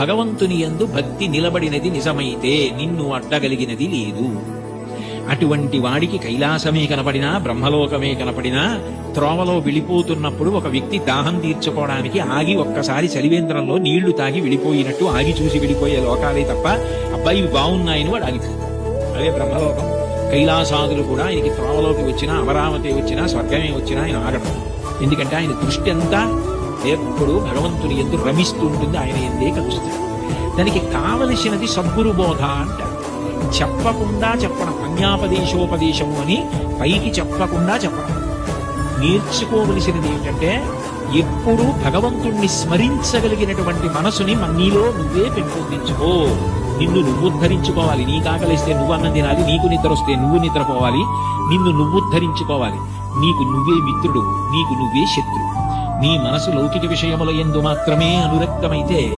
భగవంతుని యందు భక్తి నిలబడినది నిజమైతే నిన్ను అడ్డగలిగినది లేదు. అటువంటి వాడికి కైలాసమే కనపడినా బ్రహ్మలోకమే కనపడినా త్రోవలో వెళ్ళిపోతున్నప్పుడు ఒక వ్యక్తి దాహం తీర్చుకోవడానికి ఆగి ఒక్కసారి చలివేంద్రంలో నీళ్లు తాగి వెళ్ళిపోయినట్టు ఆగి చూసి వెళ్ళిపోయే లోకాలే తప్ప అబ్బాయి ఇవి బాగున్నాయని వాడు ఆగిపోతాడు. అదే బ్రహ్మలోకం. కైలాసాదులు కూడా ఆయనకి త్రోవలోకి వచ్చినా అమరావతి వచ్చినా స్వర్గమే వచ్చినా ఆయన ఆగడం. ఎందుకంటే ఆయన దృష్టి అంతా ఎప్పుడు భగవంతుని యందు రమిస్తూ ఉంటుంది, ఆయన ఎందే కలుస్తాడు. దానికి కావలసినది సద్గురు బోధ అంటారు. చెప్పకుండా చెప్పడం, అన్యాపదేశోపదేశము అని పైకి చెప్పకుండా చెప్పడం. నేర్చుకోవలసినది ఏంటంటే ఎప్పుడూ భగవంతుణ్ణి స్మరించగలిగినటువంటి మనసుని నీలో నువ్వే పెంపొందించుకో. నిన్ను నువ్వు ఉద్ధరించుకోవాలి. నీకు ఆకలిస్తే నువ్వు అన్నం తినాలి, నీకు నిద్ర వస్తే నువ్వు నిద్రపోవాలి. నిన్ను నువ్వు ఉద్ధరించుకోవాలి. నీకు నువ్వే మిత్రుడు, నీకు నువ్వే శత్రువు. నీ మనసు లౌకిక విషయముల యందు మాత్రమే అనురక్తమైతే